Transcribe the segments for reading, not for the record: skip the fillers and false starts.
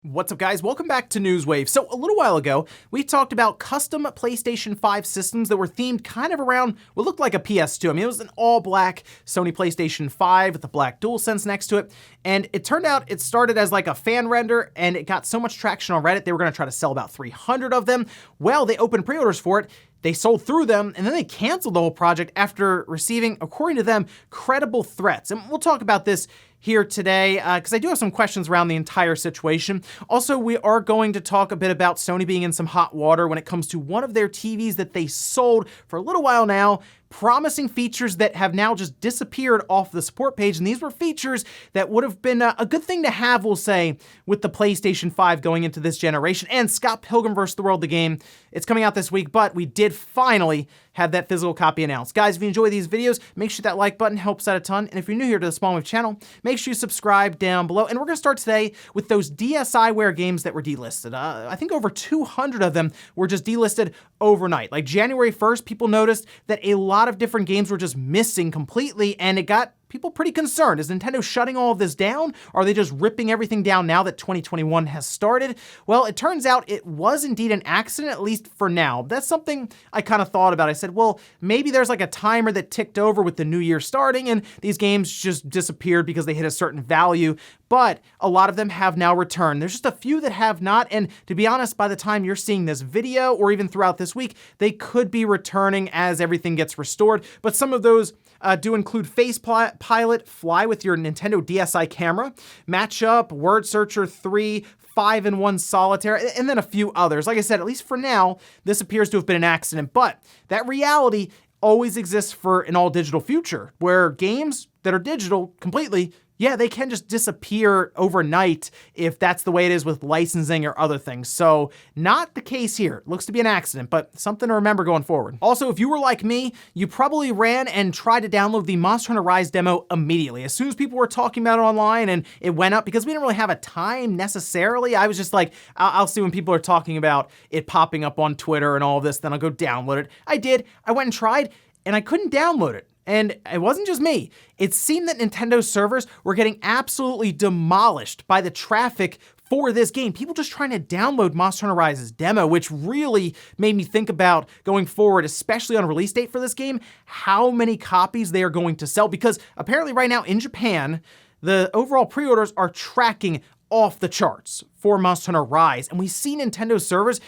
What's up, guys? Welcome back to Newswave. So a little while ago, we talked about custom PlayStation 5 systems that were themed kind of around what looked like a PS2. I mean, it was an all-black Sony PlayStation 5 with the black DualSense next to it. And it turned out it started as like a fan render, and it got so much traction on Reddit, they were going to try to sell about 300 of them. Well, they opened pre-orders for it. They sold through them, and then they canceled the whole project after receiving, according to them, credible threats. And we'll talk about this here today, because I do have some questions around the entire situation. Also, we are going to talk a bit about Sony being in some hot water when it comes to one of their TVs that they sold for a little while now, promising features that have now just disappeared off the support page. And these were features that would have been a good thing to have, we'll say, with the PlayStation 5 going into this generation. And Scott Pilgrim vs. the World, the game, it's coming out this week, but we did finally have that physical copy announced. Guys, if you enjoy these videos, make sure that like button helps out a ton. And if you're new here to the Small Wave channel, make sure you subscribe down below. And we're gonna start today with those DSi Ware games that were delisted. I think over 200 of them were just delisted overnight. Like January 1st, people noticed that a lot of different games were just missing completely, and it got people pretty concerned. Is Nintendo shutting all of this down? Or are they just ripping everything down now that 2021 has started? Well, it turns out it was indeed an accident, at least for now. That's something I kind of thought about. I said, well, maybe there's like a timer that ticked over with the new year starting and these games just disappeared because they hit a certain value. But a lot of them have now returned. There's just a few that have not. And to be honest, by the time you're seeing this video or even throughout this week, they could be returning as everything gets restored. But some of those do include Face Pilot, Fly with your Nintendo DSi camera, Matchup, Word Searcher 3, 5-in-1 Solitaire, and then a few others. Like I said, at least for now, this appears to have been an accident, but that reality always exists for an all-digital future, where games that are digital completely, yeah, they can just disappear overnight if that's the way it is with licensing or other things. So not the case here. Looks to be an accident, but something to remember going forward. Also, if you were like me, you probably ran and tried to download the Monster Hunter Rise demo immediately. As soon as people were talking about it online and it went up, because we didn't really have a time necessarily, I was just like, I'll see when people are talking about it popping up on Twitter and all of this, then I'll go download it. I did. I went and tried, and I couldn't download it. And it wasn't just me. It seemed that Nintendo's servers were getting absolutely demolished by the traffic for this game. People just trying to download Monster Hunter Rise's demo, which really made me think about going forward, especially on a release date for this game, how many copies they are going to sell. Because apparently right now in Japan, the overall pre-orders are tracking off the charts for Monster Hunter Rise. And we see Nintendo servers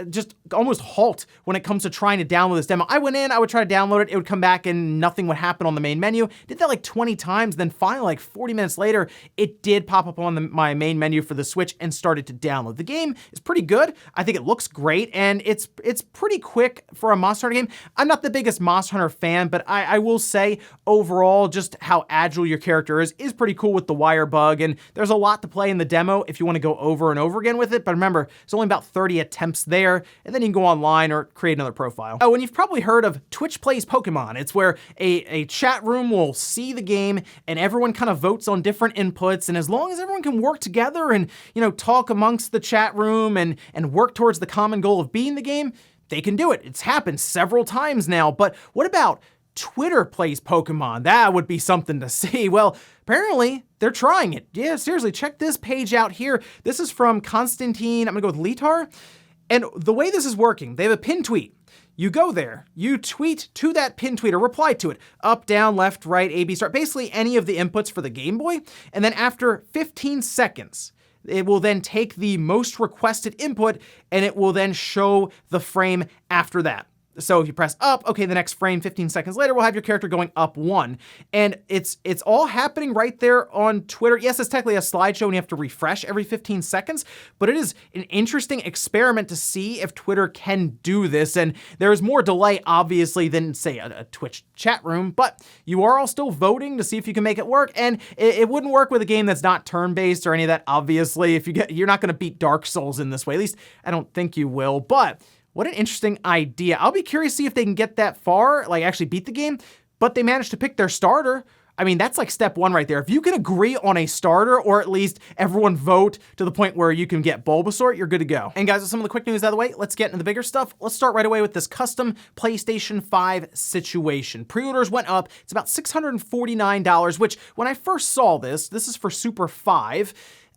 just almost halt when it comes to trying to download this demo. I went in, I would try to download it, it would come back and nothing would happen on the main menu. Did that like 20 times, then finally like 40 minutes later, it did pop up on my main menu for the Switch and started to download. The game is pretty good. I think it looks great, and it's pretty quick for a Monster Hunter game. I'm not the biggest Monster Hunter fan, but I will say overall just how agile your character is pretty cool with the wire bug, and there's a lot to play in the demo if you want to go over and over again with it. But remember, it's only about 30 attempts there, and then you can go online or create another profile. Oh, and you've probably heard of Twitch Plays Pokemon. It's where a chat room will see the game and everyone kind of votes on different inputs, and as long as everyone can work together and, you know, talk amongst the chat room and work towards the common goal of beating the game, they can do it. It's happened several times now. But what about Twitter Plays Pokemon? That would be something to see. Well, apparently they're trying it. Yeah, seriously, check this page out here. This is from Konstantin, I'm gonna go with Litar. And the way this is working, they have a pinned tweet. You go there, you tweet to that pinned tweet or reply to it, up, down, left, right, A, B, start, basically any of the inputs for the Game Boy. And then after 15 seconds, it will then take the most requested input and it will then show the frame after that. So if you press up, okay, the next frame 15 seconds later, we'll have your character going up 1. And it's all happening right there on Twitter. Yes, it's technically a slideshow and you have to refresh every 15 seconds, but it is an interesting experiment to see if Twitter can do this. And there's more delay, obviously, than, say, a Twitch chat room, but you are all still voting to see if you can make it work. And it wouldn't work with a game that's not turn-based or any of that, obviously. You're not gonna beat Dark Souls in this way. At least, I don't think you will, but what an interesting idea. I'll be curious to see if they can get that far, like actually beat the game, but they managed to pick their starter. I mean, that's like step one right there. If you can agree on a starter, or at least everyone vote to the point where you can get Bulbasaur, you're good to go. And guys, with some of the quick news out of the way, let's get into the bigger stuff. Let's start right away with this custom PlayStation 5 situation. Pre-orders went up. It's about $649, which when I first saw this is for Super 5,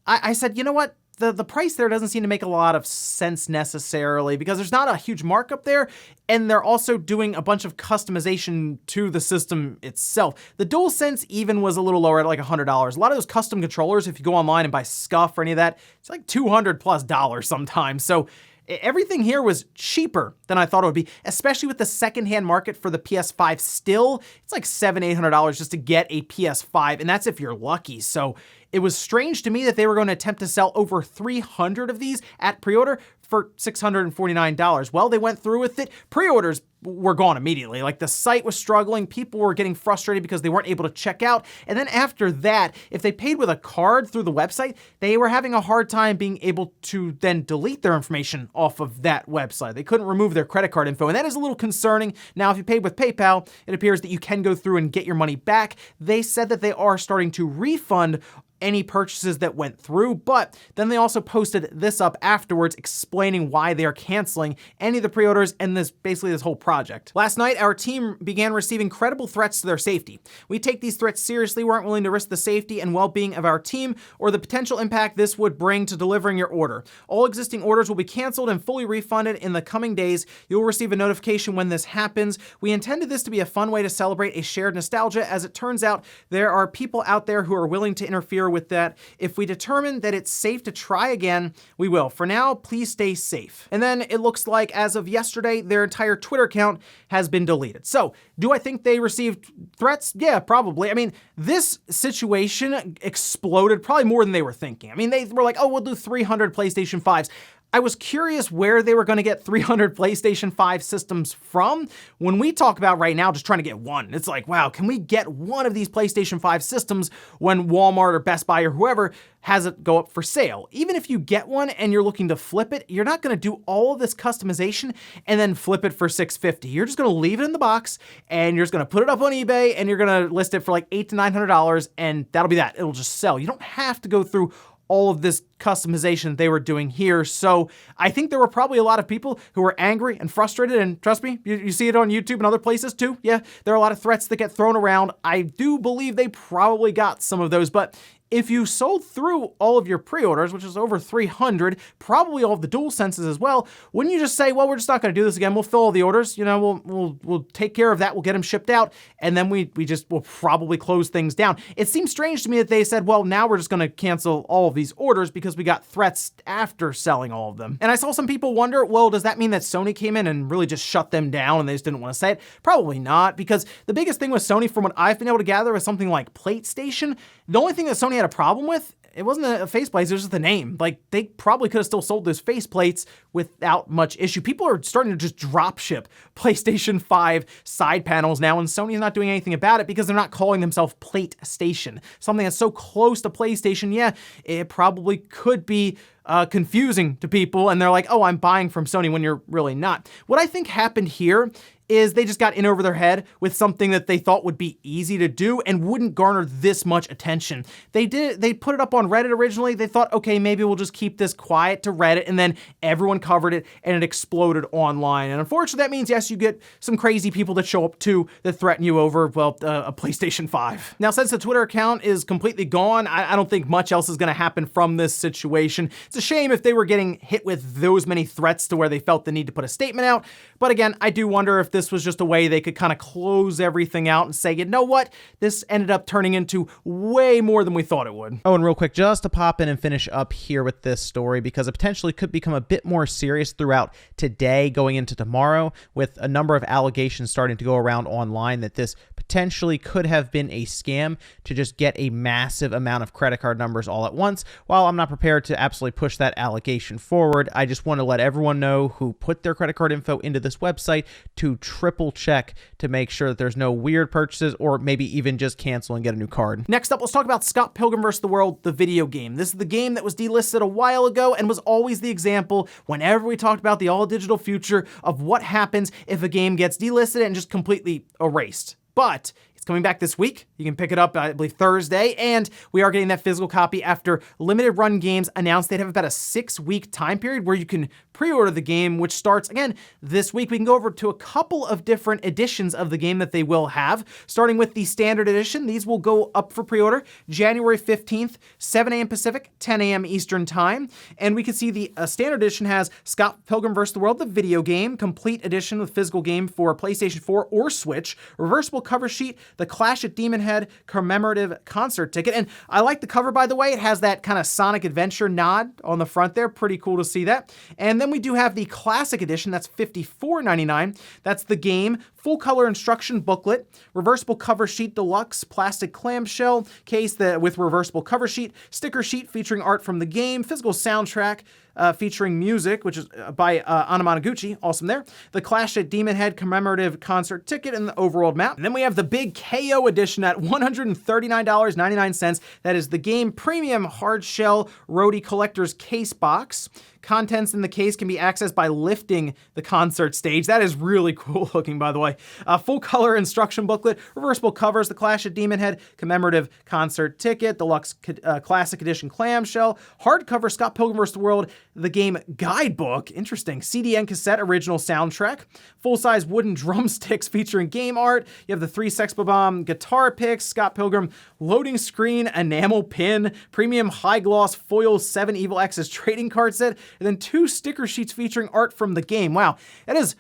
I said, you know what? the price there doesn't seem to make a lot of sense necessarily because there's not a huge markup there, and they're also doing a bunch of customization to the system itself. The DualSense even was a little lower at like $100. A lot of those custom controllers, if you go online and buy Scuff or any of that, it's like $200+ sometimes. So everything here was cheaper than I thought it would be, especially with the secondhand market for the PS5 still. It's like $700-800 just to get a PS5, and that's if you're lucky. So it was strange to me that they were going to attempt to sell over 300 of these at pre-order for $649. Well, they went through with it. Pre-orders were gone immediately. Like, the site was struggling. People were getting frustrated because they weren't able to check out. And then after that, if they paid with a card through the website, they were having a hard time being able to then delete their information off of that website. They couldn't remove their credit card info, and that is a little concerning. Now, if you paid with PayPal, it appears that you can go through and get your money back. They said that they are starting to refund any purchases that went through, but then they also posted this up afterwards explaining why they are canceling any of the pre-orders and basically this whole project. Last night, our team began receiving credible threats to their safety. We take these threats seriously, weren't willing to risk the safety and well-being of our team or the potential impact this would bring to delivering your order. All existing orders will be canceled and fully refunded in the coming days. You'll receive a notification when this happens. We intended this to be a fun way to celebrate a shared nostalgia. As it turns out, there are people out there who are willing to interfere with that. If we determine that it's safe to try again, we will. For now, please stay safe. And then it looks like as of yesterday, their entire Twitter account has been deleted. So do I think they received threats? Yeah, probably. I mean, this situation exploded probably more than they were thinking. I mean, they were like, oh, we'll do 300 PlayStation 5s. I was curious where they were going to get 300 PlayStation 5 systems from. When we talk about right now just trying to get one, it's like, wow, can we get one of these PlayStation 5 systems when Walmart or Best Buy or whoever has it go up for sale? Even if you get one and you're looking to flip it, you're not going to do all of this customization and then flip it for $650. You're just going to leave it in the box and you're just going to put it up on eBay and you're going to list it for like $800 to $900 and that'll be that. It'll just sell. You don't have to go through all of this customization they were doing here. So I think there were probably a lot of people who were angry and frustrated, and trust me, you see it on YouTube and other places too. Yeah, there are a lot of threats that get thrown around. I do believe they probably got some of those, but if you sold through all of your pre-orders, which is over 300, probably all of the DualSenses as well, wouldn't you just say, well, we're just not going to do this again. We'll fill all the orders. You know, we'll take care of that. We'll get them shipped out. And then we will probably close things down. It seems strange to me that they said, well, now we're just going to cancel all of these orders because we got threats after selling all of them. And I saw some people wonder, well, does that mean that Sony came in and really just shut them down and they just didn't want to say it? Probably not, because the biggest thing with Sony, from what I've been able to gather, is something like PlayStation. The only thing that Sony had a problem with, it wasn't a faceplate, it was just the name. Like, they probably could have still sold those faceplates without much issue. People are starting to just drop ship PlayStation 5 side panels now, and Sony's not doing anything about it because they're not calling themselves PlateStation. Something that's so close to PlayStation, yeah, it probably could be confusing to people, and they're like, oh, I'm buying from Sony, when you're really not. What I think happened here is they just got in over their head with something that they thought would be easy to do and wouldn't garner this much attention. They put it up on Reddit originally. They thought, okay, maybe we'll just keep this quiet to Reddit, and then everyone covered it and it exploded online. And unfortunately, that means, yes, you get some crazy people that show up too that threaten you over, well, a PlayStation 5. Now, since the Twitter account is completely gone, I don't think much else is going to happen from this situation. It's a shame if they were getting hit with those many threats to where they felt the need to put a statement out. But again, I do wonder if this was just a way they could kind of close everything out and say, you know what, this ended up turning into way more than we thought it would. Oh, and real quick, just to pop in and finish up here with this story, because it potentially could become a bit more serious throughout today going into tomorrow, with a number of allegations starting to go around online that this potentially could have been a scam to just get a massive amount of credit card numbers all at once. While I'm not prepared to absolutely push that allegation forward, I just want to let everyone know who put their credit card info into this website to triple check to make sure that there's no weird purchases, or maybe even just cancel and get a new card. Next up, let's talk about Scott Pilgrim vs. the World, the video game. This is the game that was delisted a while ago and was always the example whenever we talked about the all-digital future of what happens if a game gets delisted and just completely erased. But it's coming back this week. You can pick it up, I believe, Thursday, and we are getting that physical copy after Limited Run Games announced they'd have about a 6-week time period where you can pre-order the game, which starts, again, this week. We can go over to a couple of different editions of the game that they will have, starting with the Standard Edition. These will go up for pre-order January 15th, 7 a.m. Pacific, 10 a.m. Eastern Time, and we can see the Standard Edition has Scott Pilgrim vs. the World, the video game, Complete Edition with physical game for PlayStation 4 or Switch, reversible cover sheet, the Clash at Demon Head commemorative concert ticket, and I like the cover, by the way. It has that kind of Sonic Adventure nod on the front there. Pretty cool to see that. And then we do have the Classic Edition. That's $54.99. That's the game, full color instruction booklet, reversible cover sheet deluxe, plastic clamshell case with reversible cover sheet, sticker sheet featuring art from the game, physical soundtrack, featuring music, which is by Anna Monoguchi, awesome there. The Clash at Demon Head commemorative concert ticket and the overworld map. And then we have the big KO edition at $139.99. That is the game premium hard shell roadie collector's case box. Contents in the case can be accessed by lifting the concert stage. That is really cool looking, by the way. Full color instruction booklet, reversible covers, the Clash at Demon Head commemorative concert ticket, deluxe classic edition clamshell, hardcover Scott Pilgrim vs. the World, the game guidebook, interesting, CD and cassette original soundtrack, full-size wooden drumsticks featuring game art. You have the 3 Sex Bomb guitar picks, Scott Pilgrim loading screen, enamel pin, premium high-gloss foil 7 Evil X's trading card set, and then 2 sticker sheets featuring art from the game. Wow, that is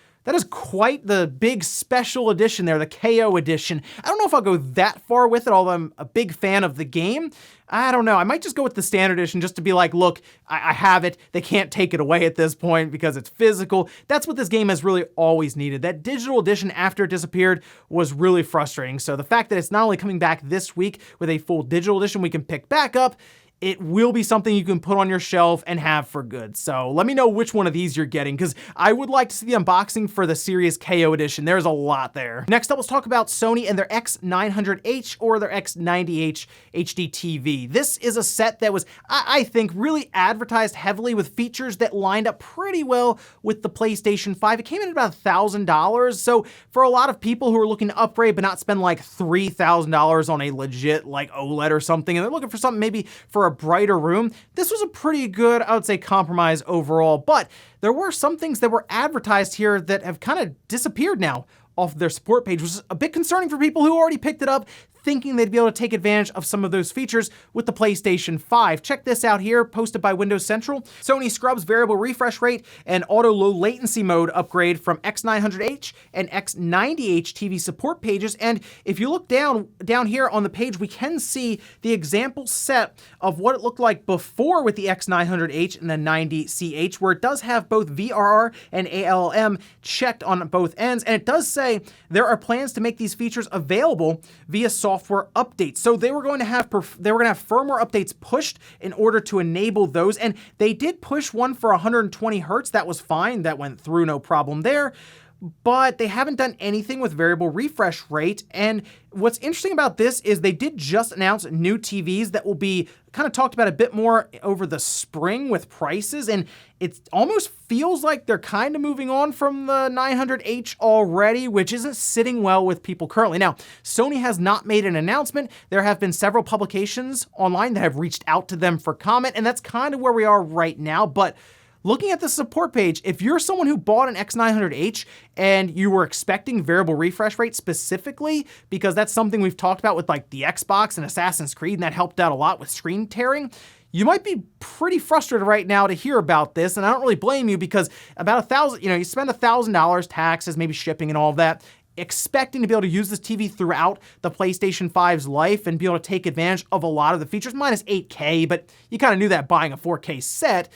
quite the big special edition there, the KO edition. I don't know if I'll go that far with it, although I'm a big fan of the game. I don't know. I might just go with the Standard Edition just to be like, look, I have it. They can't take it away at this point because it's physical. That's what this game has really always needed. That digital edition after it disappeared was really frustrating. So the fact that it's not only coming back this week with a full digital edition we can pick back up, it will be something you can put on your shelf and have for good. So let me know which one of these you're getting, because I would like to see the unboxing for the Series KO edition. There's a lot there. Next up, let's talk about Sony and their X900H or their X90H HD TV. This is a set that was, I think, really advertised heavily with features that lined up pretty well with the PlayStation 5. It came in at about $1,000. So for a lot of people who are looking to upgrade but not spend like $3,000 on a legit like OLED or something, and they're looking for something maybe for a brighter room, this was a pretty good, I would say, compromise overall. But there were some things that were advertised here that have kind of disappeared now off their support page, which is a bit concerning for people who already picked it up, thinking they'd be able to take advantage of some of those features with the PlayStation 5. Check this out here, posted by Windows Central. Sony scrubs variable refresh rate and auto low latency mode upgrade from X900H and X90H TV support pages. And if you look down here on the page, we can see the example set of what it looked like before with the X900H and the 90CH, where it does have both VRR and ALLM checked on both ends. And it does say there are plans to make these features available via software updates. So they were going to have firmware updates pushed in order to enable those, and they did push one for 120 hertz. That was fine. That went through, no problem there. But they haven't done anything with variable refresh rate. And what's interesting about this is they did just announce new TVs that will be kind of talked about a bit more over the spring with prices. And it almost feels like they're kind of moving on from the 900H already, which isn't sitting well with people currently. Now, Sony has not made an announcement. There have been several publications online that have reached out to them for comment, and that's kind of where we are right now. But looking at the support page, if you're someone who bought an X900H and you were expecting variable refresh rate specifically, because that's something we've talked about with like the Xbox and Assassin's Creed, and that helped out a lot with screen tearing, you might be pretty frustrated right now to hear about this, and I don't really blame you, because about $1,000, you spend $1,000, taxes, maybe shipping and all of that, expecting to be able to use this TV throughout the PlayStation 5's life and be able to take advantage of a lot of the features, minus 8K, but you kind of knew that buying a 4K set.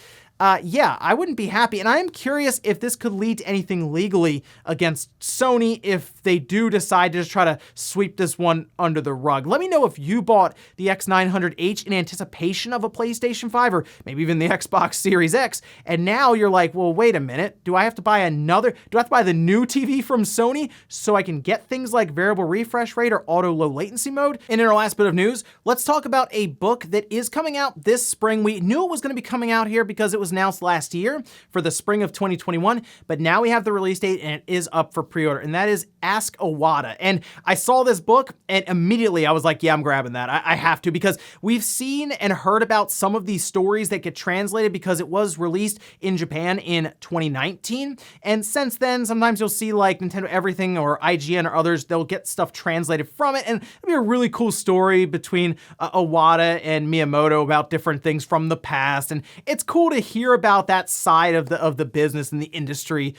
Yeah, I wouldn't be happy. And I am curious if this could lead to anything legally against Sony if they do decide to just try to sweep this one under the rug. Let me know if you bought the X900H in anticipation of a PlayStation 5 or maybe even the Xbox Series X. And now you're like, well, wait a minute. Do I have to buy the new TV from Sony so I can get things like variable refresh rate or auto low latency mode? And in our last bit of news, let's talk about a book that is coming out this spring. We knew it was going to be coming out here because it was was announced last year for the spring of 2021, but now we have the release date and it is up for pre-order, and that is Ask Iwata. And I saw this book and immediately I was like, yeah, I'm grabbing that. I have to, because we've seen and heard about some of these stories that get translated because it was released in Japan in 2019. And since then, sometimes you'll see like Nintendo Everything or IGN or others, they'll get stuff translated from it. And it'll be a really cool story between Iwata and Miyamoto about different things from the past. And it's cool to hear about that side of the business and the industry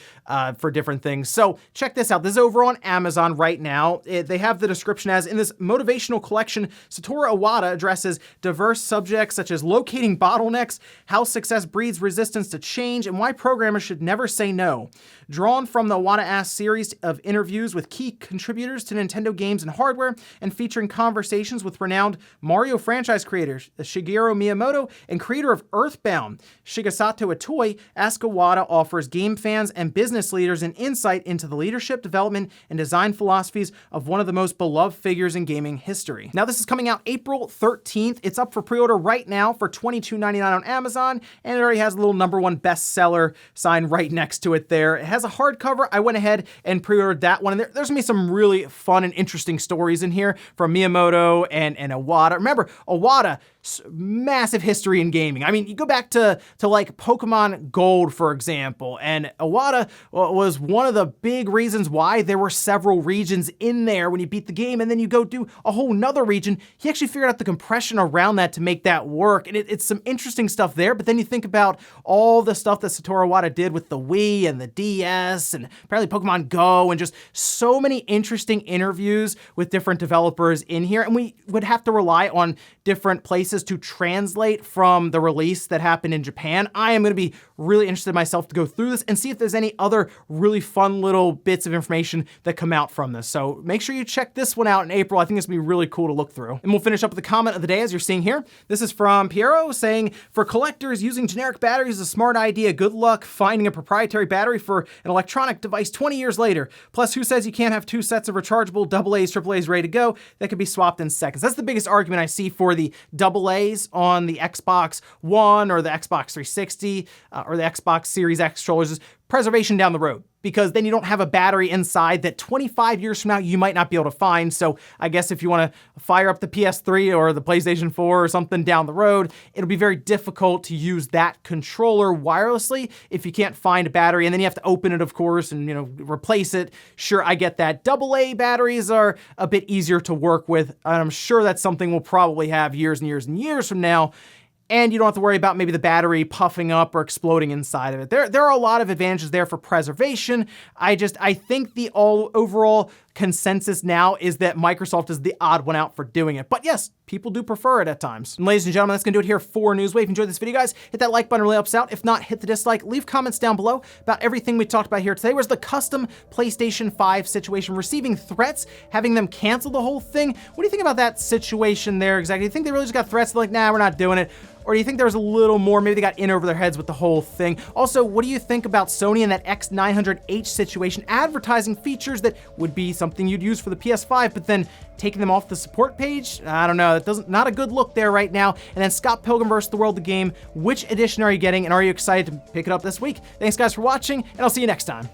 for different things. So check this out. This is over on Amazon right now. They have the description as, in this motivational collection, Satoru Iwata addresses diverse subjects such as locating bottlenecks, how success breeds resistance to change, and why programmers should never say no. Drawn from the Iwata Ask series of interviews with key contributors to Nintendo games and hardware, and featuring conversations with renowned Mario franchise creators Shigeru Miyamoto and creator of Earthbound, Shigesato Itoi, Ask Iwata offers game fans and business leaders an insight into the leadership, development, and design philosophies of one of the most beloved figures in gaming history. Now, this is coming out April 13th. It's up for pre-order right now for $22.99 on Amazon, and it already has a little #1 bestseller sign right next to it there. It has a hardcover. I went ahead and pre-ordered that one, and there's gonna be some really fun and interesting stories in here from Miyamoto and Iwata. Remember, Iwata, massive history in gaming. I mean, you go back to like Pokemon Gold, for example, and Iwata was one of the big reasons why there were several regions in there when you beat the game, and then you go do a whole nother region. He actually figured out the compression around that to make that work, and it's some interesting stuff there. But then you think about all the stuff that Satoru Iwata did with the Wii and the DS, and apparently Pokemon Go, and just so many interesting interviews with different developers in here, and we would have to rely on different places to translate from the release that happened in Japan. I am going to be really interested myself to go through this and see if there's any other really fun little bits of information that come out from this. So make sure you check this one out in April. I think it's going to be really cool to look through. And we'll finish up with the comment of the day, as you're seeing here. This is from Piero saying, for collectors, using generic batteries is a smart idea. Good luck finding a proprietary battery for an electronic device 20 years later. Plus, who says you can't have 2 sets of rechargeable AA's, AAA's ready to go that could be swapped in seconds? That's the biggest argument I see for the AA's on the Xbox One or the Xbox 360 or the Xbox Series X controllers is preservation down the road, because then you don't have a battery inside that 25 years from now you might not be able to find. So I guess if you want to fire up the PS3 or the PlayStation 4 or something down the road, it'll be very difficult to use that controller wirelessly if you can't find a battery, and then you have to open it, of course, and replace it. Sure, I get that. AA batteries are a bit easier to work with, and I'm sure that's something we'll probably have years and years and years from now. And you don't have to worry about maybe the battery puffing up or exploding inside of it. There are a lot of advantages there for preservation. I think the overall consensus now is that Microsoft is the odd one out for doing it. But yes, people do prefer it at times. And ladies and gentlemen, that's gonna do it here for Newswave. If you enjoyed this video, guys, hit that like button, really helps out. If not, hit the dislike. Leave comments down below about everything we talked about here today. Where's the custom PlayStation 5 situation? Receiving threats, having them cancel the whole thing. What do you think about that situation there exactly? Do you think they really just got threats? They're like, nah, we're not doing it. Or do you think there was a little more, maybe they got in over their heads with the whole thing? Also, what do you think about Sony and that X900H situation, advertising features that would be something you'd use for the PS5, but then taking them off the support page? I don't know, not a good look there right now. And then Scott Pilgrim vs. the World, the game, which edition are you getting, and are you excited to pick it up this week? Thanks guys for watching, and I'll see you next time.